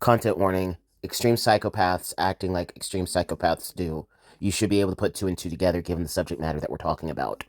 Content warning, extreme psychopaths acting like extreme psychopaths do. You should be able to put two and two together given the subject matter that we're talking about.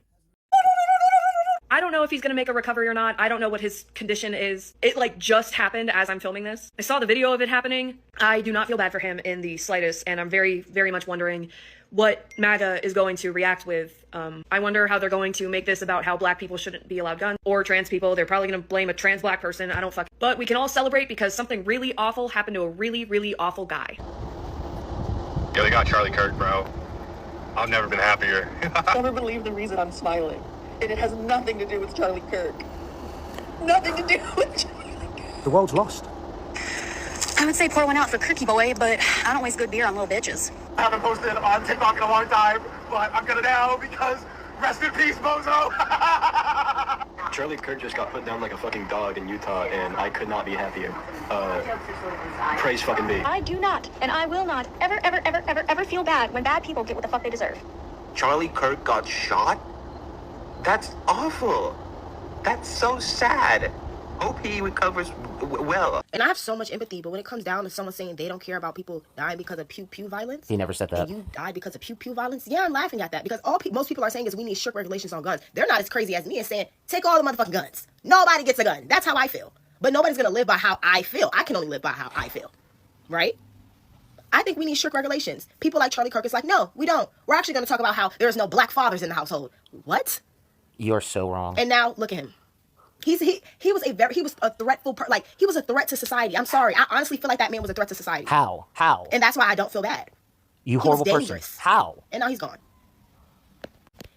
I don't know if he's gonna make a recovery or not. I don't know what his condition is. It just happened as I'm filming this. I saw the video of it happening. I do not feel bad for him in the slightest, and I'm very, very much wondering what MAGA is going to react with. I wonder how they're going to make this about how black people shouldn't be allowed guns, or trans people. They're probably gonna blame a trans black person. I don't But we can all celebrate because something really awful happened to a really, really awful guy. Yo, they got Charlie Kirk, bro. I've never been happier. Never believe the reason I'm smiling. And it has nothing to do with Charlie Kirk. Nothing to do with Charlie Kirk. The world's lost. I would say pour one out for Kirky Boy, but I don't waste good beer on little bitches. I haven't posted on TikTok in a long time, but I'm gonna now because rest in peace, Bozo! Charlie Kirk just got put down like a fucking dog in Utah, and I could not be happier. Praise fucking be. I do not, and I will not, ever feel bad when bad people get what the fuck they deserve. Charlie Kirk got shot? That's awful. That's so sad. Hope he recovers well. And I have so much empathy, but when it comes down to someone saying they don't care about people dying because of pew-pew violence. He never said that. And you die because of pew-pew violence? Yeah, I'm laughing at that because most people are saying is we need strict regulations on guns. They're not as crazy as me and saying, take all the motherfucking guns. Nobody gets a gun. That's how I feel. But nobody's going to live by how I feel. I can only live by how I feel. Right? I think we need strict regulations. People like Charlie Kirk is like, no, we don't. We're actually going to talk about how there's no black fathers in the household. What? You're so wrong. And now look at him. He was a threatful he was a threat to society. I'm sorry. I honestly feel like that man was a threat to society. How? And that's why I don't feel bad. You horrible person. How? And now he's gone.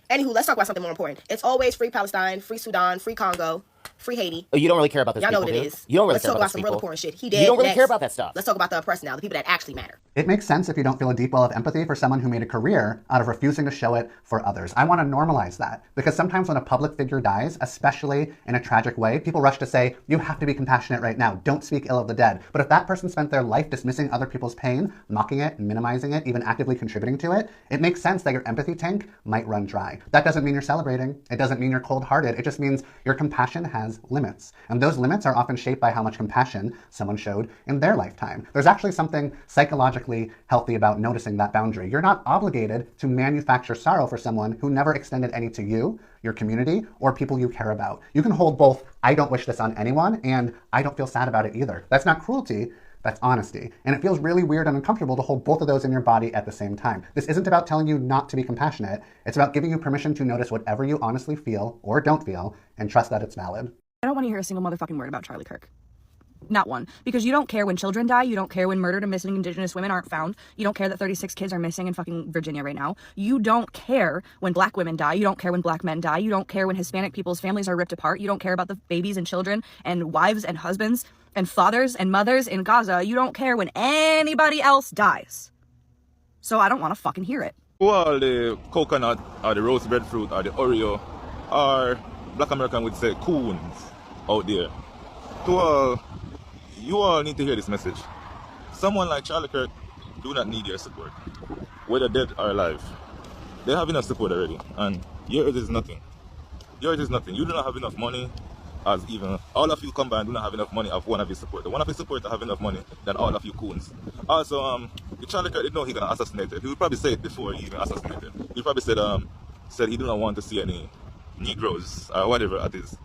Anywho, let's talk about something more important. It's always free Palestine, free Sudan, free Congo, free Haiti. Oh, you don't really care about this. Y'all know what it is. You don't really Let's care talk about some real important shit. He did. You don't really care about that stuff. Let's talk about the oppressed now, the people that actually matter. It makes sense if you don't feel a deep well of empathy for someone who made a career out of refusing to show it for others. I want to normalize that because sometimes when a public figure dies, especially in a tragic way, people rush to say, you have to be compassionate right now. Don't speak ill of the dead. But if that person spent their life dismissing other people's pain, mocking it, minimizing it, even actively contributing to it, it makes sense that your empathy tank might run dry. That doesn't mean you're celebrating. It doesn't mean you're cold-hearted. It just means your compassion has limits. And those limits are often shaped by how much compassion someone showed in their lifetime. There's actually something psychologically healthy about noticing that boundary. You're not obligated to manufacture sorrow for someone who never extended any to you, your community, or people you care about. You can hold both, I don't wish this on anyone, and I don't feel sad about it either. That's not cruelty, that's honesty. And it feels really weird and uncomfortable to hold both of those in your body at the same time. This isn't about telling you not to be compassionate. It's about giving you permission to notice whatever you honestly feel or don't feel and trust that it's valid. I don't want to hear a single motherfucking word about Charlie Kirk. Not one. Because you don't care when children die. You don't care when murdered and missing Indigenous women aren't found. You don't care that 36 kids are missing in fucking Virginia right now. You don't care when black women die. You don't care when black men die. You don't care when Hispanic people's families are ripped apart. You don't care about the babies and children and wives and husbands and fathers and mothers in Gaza. You don't care when anybody else dies. So I don't want to fucking hear it. All the coconut or the roast breadfruit or the Oreo or Black American would say coons out there. To all, you all need to hear this message. Someone like Charlie Kirk do not need your support, whether dead or alive. They have enough support already, and yours is nothing. Yours is nothing. You do not have enough money, as even all of you combined do not have enough money of one of his supporters. One of his supporters have enough money than all of you coons. Also, if Charlie Kirk didn't know he gonna assassinate it, he would probably say it before he even assassinated. He probably said he do not want to see any Negroes or whatever it is.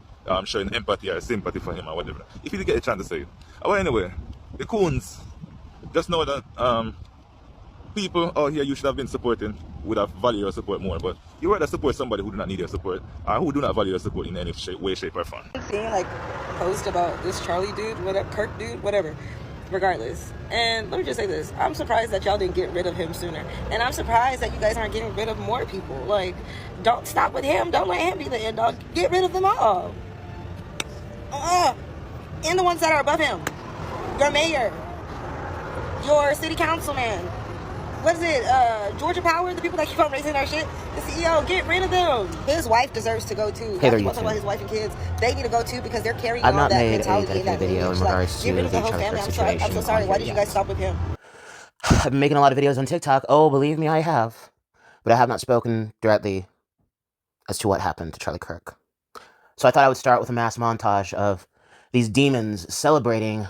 Showing empathy or sympathy for him or whatever. If you did get a chance to say it. Well, anyway, the coons just know that people out here you should have been supporting would have valued your support more. But you rather support somebody who do not need your support or who do not value your support in any way, shape, or form. Seeing post about this Charlie dude, whatever, Kirk dude, whatever. Regardless. And let me just say this. I'm surprised that y'all didn't get rid of him sooner. And I'm surprised that you guys aren't getting rid of more people. Don't stop with him. Don't let him be the end dog. Get rid of them all. And the ones that are above him. Your mayor. Your city councilman. What is it? Georgia Power? The people that keep on raising our shit? The CEO. Get rid of them. His wife deserves to go too. Hey there, talking about his wife and kids. They need to go too because they're carrying I've on not that made a mentality and that dedicated video in regards to the Charlie Kirk situation. I'm so sorry. Why did you guys stop with him? I've been making a lot of videos on TikTok. Oh, believe me, I have. But I have not spoken directly as to what happened to Charlie Kirk. So I thought I would start with a mass montage of these demons celebrating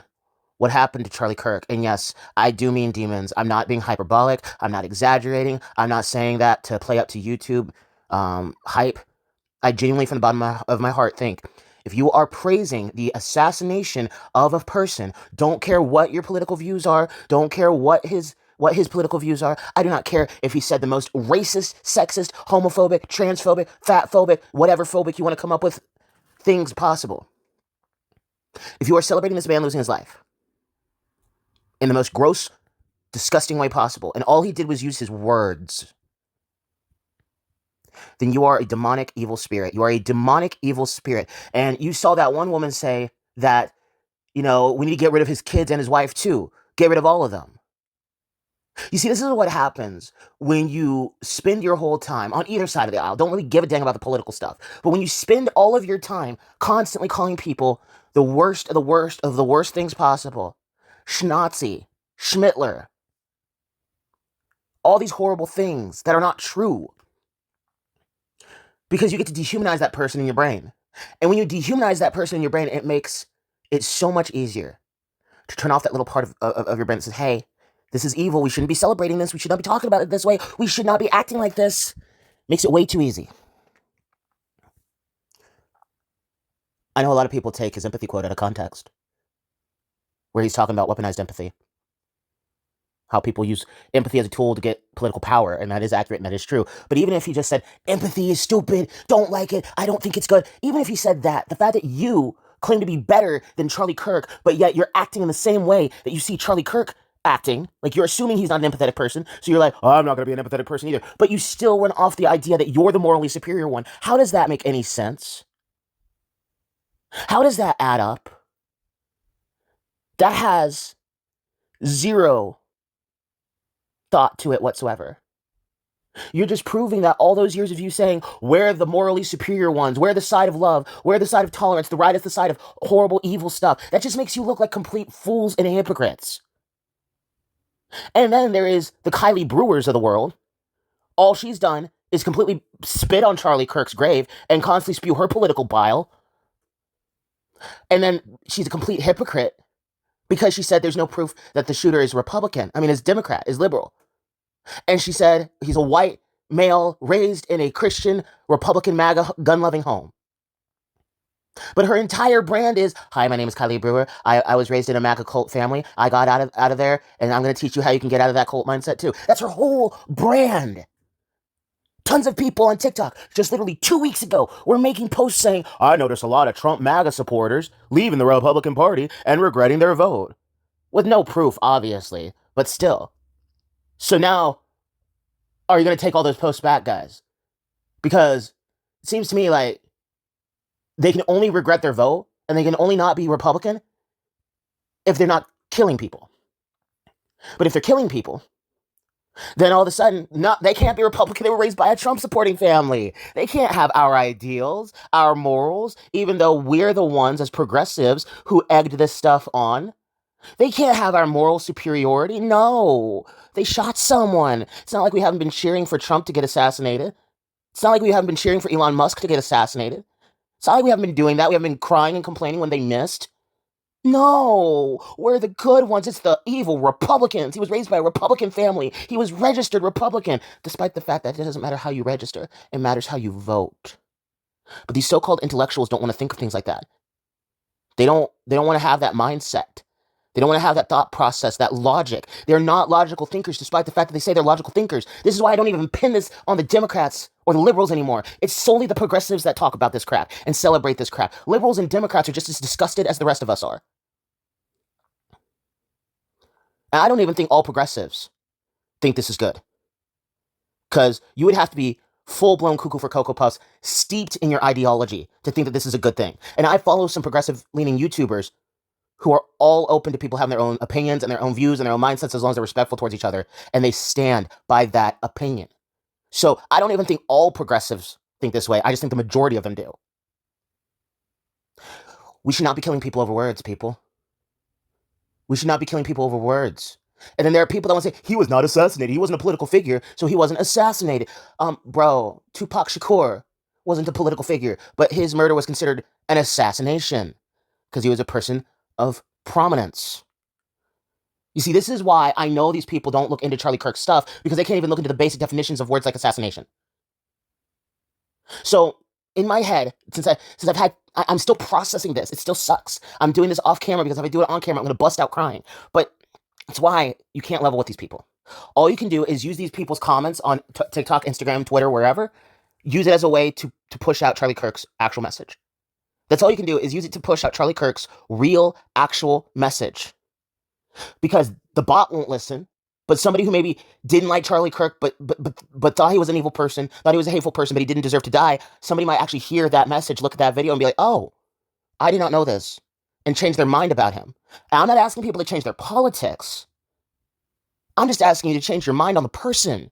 what happened to Charlie Kirk. And yes, I do mean demons. I'm not being hyperbolic. I'm not exaggerating. I'm not saying that to play up to YouTube hype. I genuinely, from the bottom of my heart, think if you are praising the assassination of a person, don't care what your political views are, don't care what his political views are. I do not care if he said the most racist, sexist, homophobic, transphobic, fatphobic, whatever phobic you want to come up with things possible. If you are celebrating this man losing his life in the most gross, disgusting way possible, and all he did was use his words, then you are a demonic evil spirit. You are a demonic evil spirit. And you saw that one woman say that, we need to get rid of his kids and his wife too. Get rid of all of them. You see, this is what happens when you spend your whole time on either side of the aisle. Don't really give a dang about the political stuff. But when you spend all of your time constantly calling people the worst of the worst of the worst things possible, Schnazi, Schmittler, all these horrible things that are not true, because you get to dehumanize that person in your brain. And when you dehumanize that person in your brain, it makes it so much easier to turn off that little part of your brain that says, hey, this is evil. We shouldn't be celebrating this. We should not be talking about it this way. We should not be acting like this. Makes it way too easy. I know a lot of people take his empathy quote out of context, where he's talking about weaponized empathy. How people use empathy as a tool to get political power, and that is accurate and that is true. But even if he just said, empathy is stupid, don't like it, I don't think it's good, even if he said that, the fact that you claim to be better than Charlie Kirk, but yet you're acting in the same way that you see Charlie Kirk acting, like you're assuming he's not an empathetic person, so you're like, oh, I'm not going to be an empathetic person either, but you still went off the idea that you're the morally superior one. How does that make any sense? How does that add up? That has zero thought to it whatsoever. You're just proving that all those years of you saying, we're the morally superior ones, we're the side of love, we're the side of tolerance, the right is the side of horrible, evil stuff, that just makes you look like complete fools and hypocrites. And then there is the Kylie Brewers of the world. All she's done is completely spit on Charlie Kirk's grave and constantly spew her political bile. And then she's a complete hypocrite because she said there's no proof that the shooter is Republican. Is Democrat, is liberal. And she said he's a white male raised in a Christian, Republican, MAGA, gun-loving home. But her entire brand is, hi, my name is Kylie Brewer. I was raised in a MAGA cult family. I got out of there, and I'm going to teach you how you can get out of that cult mindset too. That's her whole brand. Tons of people on TikTok, just literally 2 weeks ago, were making posts saying, I noticed a lot of Trump MAGA supporters leaving the Republican Party and regretting their vote. With no proof, obviously, but still. So now, are you going to take all those posts back, guys? Because it seems to me like they can only regret their vote and they can only not be Republican if they're not killing people. But if they're killing people, then all of a sudden, they can't be Republican. They were raised by a Trump-supporting family. They can't have our ideals, our morals, even though we're the ones as progressives who egged this stuff on. They can't have our moral superiority. No, they shot someone. It's not like we haven't been cheering for Trump to get assassinated. It's not like we haven't been cheering for Elon Musk to get assassinated. It's not like we haven't been doing that. We haven't been crying and complaining when they missed. No, we're the good ones. It's the evil Republicans. He was raised by a Republican family. He was registered Republican, despite the fact that it doesn't matter how you register. It matters how you vote. But these so-called intellectuals don't want to think of things like that. They don't want to have that mindset. They don't want to have that thought process, that logic. They're not logical thinkers, despite the fact that they say they're logical thinkers. This is why I don't even pin this on the Democrats or the liberals anymore. It's solely the progressives that talk about this crap and celebrate this crap. Liberals and Democrats are just as disgusted as the rest of us are. And I don't even think all progressives think this is good. Because you would have to be full-blown cuckoo for Cocoa Puffs, steeped in your ideology to think that this is a good thing. And I follow some progressive-leaning YouTubers who are all open to people having their own opinions and their own views and their own mindsets as long as they're respectful towards each other. And they stand by that opinion. So I don't even think all progressives think this way. I just think the majority of them do. We should not be killing people over words, people. We should not be killing people over words. And then there are people that want to say, he was not assassinated. He wasn't a political figure, so he wasn't assassinated. Bro, Tupac Shakur wasn't a political figure, but his murder was considered an assassination because he was a person of prominence. You see, this is why I know these people don't look into Charlie Kirk's stuff, because they can't even look into the basic definitions of words like assassination. So in my head, I'm still processing this. It still sucks. I'm doing this off camera because if I do it on camera, I'm going to bust out crying. But it's why you can't level with these people. All you can do is use these people's comments on TikTok, Instagram, Twitter, wherever. Use it as a way to push out Charlie Kirk's actual message. That's all you can do, is use it to push out Charlie Kirk's real, actual message. Because the bot won't listen, but somebody who maybe didn't like Charlie Kirk, but thought he was an evil person, thought he was a hateful person, but he didn't deserve to die, somebody might actually hear that message, look at that video, and be like, oh, I did not know this, and change their mind about him. And I'm not asking people to change their politics. I'm just asking you to change your mind on the person.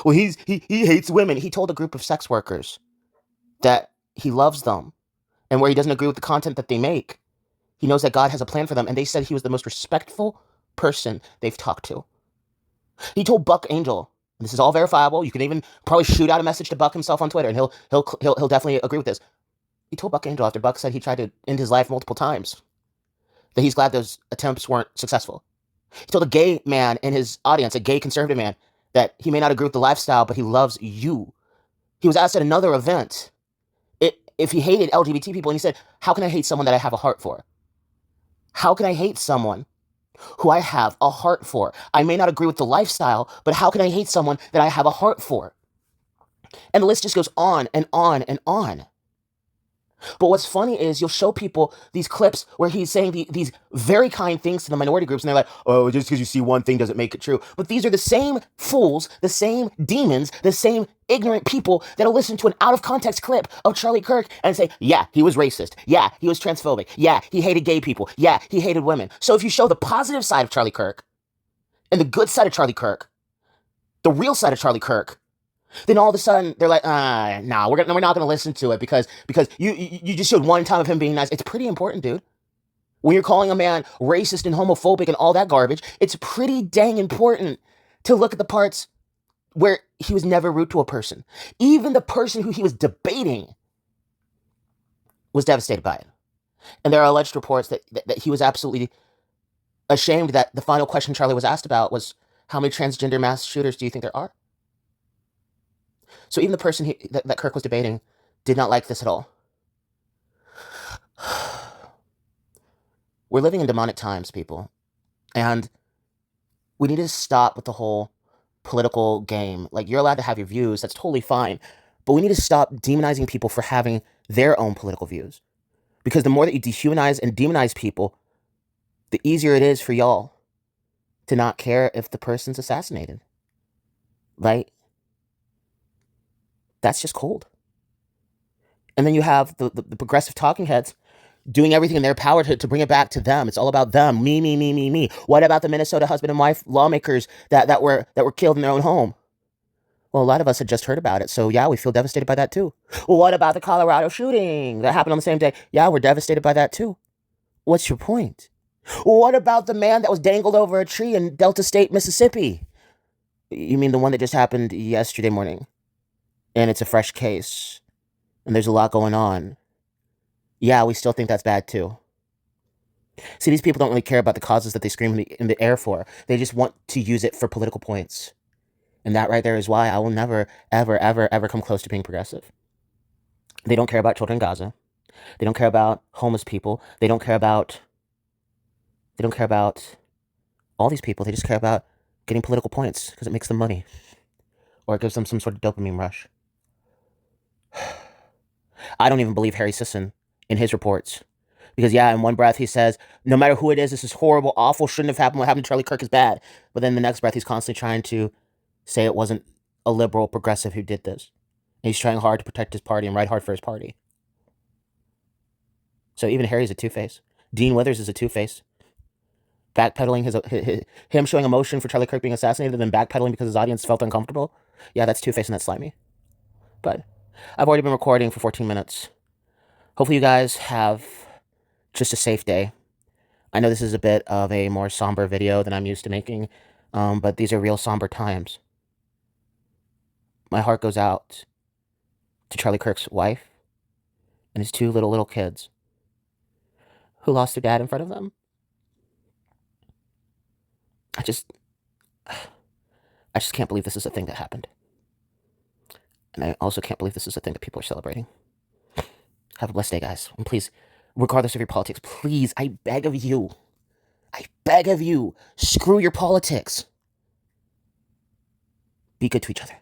Well, he hates women. He told a group of sex workers that he loves them, and where he doesn't agree with the content that they make. He knows that God has a plan for them, and they said he was the most respectful person they've talked to. He told Buck Angel, and this is all verifiable. You can even probably shoot out a message to Buck himself on Twitter, and he'll definitely agree with this. He told Buck Angel, after Buck said he tried to end his life multiple times, that he's glad those attempts weren't successful. He told a gay man in his audience, a gay conservative man, that he may not agree with the lifestyle, but he loves you. He was asked at another event if he hated LGBT people, and he said, how can I hate someone that I have a heart for? How can I hate someone who I have a heart for? I may not agree with the lifestyle, but how can I hate someone that I have a heart for? And the list just goes on and on and on. But what's funny is you'll show people these clips where he's saying these very kind things to the minority groups, and they're like, oh, just because you see one thing doesn't make it true. But these are the same fools, the same demons, the same ignorant people that'll listen to an out-of-context clip of Charlie Kirk and say, yeah, he was racist. Yeah, he was transphobic. Yeah, he hated gay people. Yeah, he hated women. So if you show the positive side of Charlie Kirk and the good side of Charlie Kirk, the real side of Charlie Kirk, then all of a sudden they're like, nah, we're not going to listen to it because you just showed one time of him being nice. It's pretty important, dude. When you're calling a man racist and homophobic and all that garbage, it's pretty dang important to look at the parts where he was never rude to a person. Even the person who he was debating was devastated by it. And there are alleged reports that he was absolutely ashamed that the final question Charlie was asked about was, how many transgender mass shooters do you think there are? So even the person that Kirk was debating did not like this at all. We're living in demonic times, people. And we need to stop with the whole political game. Like, you're allowed to have your views. That's totally fine. But we need to stop demonizing people for having their own political views. Because the more that you dehumanize and demonize people, the easier it is for y'all to not care if the person's assassinated. Right? That's just cold. And then you have the progressive talking heads doing everything in their power to bring it back to them. It's all about them. Me, me, me, me, me. What about the Minnesota husband and wife lawmakers that were killed in their own home? Well, a lot of us had just heard about it, so yeah, we feel devastated by that too. Well, what about the Colorado shooting that happened on the same day? Yeah, we're devastated by that too. What's your point? Well, what about the man that was dangled over a tree in Delta State, Mississippi? You mean the one that just happened yesterday morning? And it's a fresh case, and there's a lot going on. Yeah, we still think that's bad too. See, these people don't really care about the causes that they scream in the air for. They just want to use it for political points. And that right there is why I will never, ever, ever, ever come close to being progressive. They don't care about children in Gaza. They don't care about homeless people. They don't care about all these people. They just care about getting political points because it makes them money. Or it gives them some sort of dopamine rush. I don't even believe Harry Sisson in his reports. Because, yeah, in one breath he says, no matter who it is, this is horrible, awful, shouldn't have happened. What happened to Charlie Kirk is bad. But then the next breath he's constantly trying to say it wasn't a liberal progressive who did this. And he's trying hard to protect his party and ride hard for his party. So even Harry's a two-face. Dean Withers is a two-face. Backpedaling him showing emotion for Charlie Kirk being assassinated and then backpedaling because his audience felt uncomfortable. Yeah, that's two-face and that's slimy. But I've already been recording for 14 minutes. Hopefully you guys have just a safe day. I know this is a bit of a more somber video than I'm used to making, but these are real somber times. My heart goes out to Charlie Kirk's wife and his two little kids who lost their dad in front of them. I just can't believe this is a thing that happened. And I also can't believe this is a thing that people are celebrating. Have a blessed day, guys. And please, regardless of your politics, please, I beg of you, screw your politics. Be good to each other.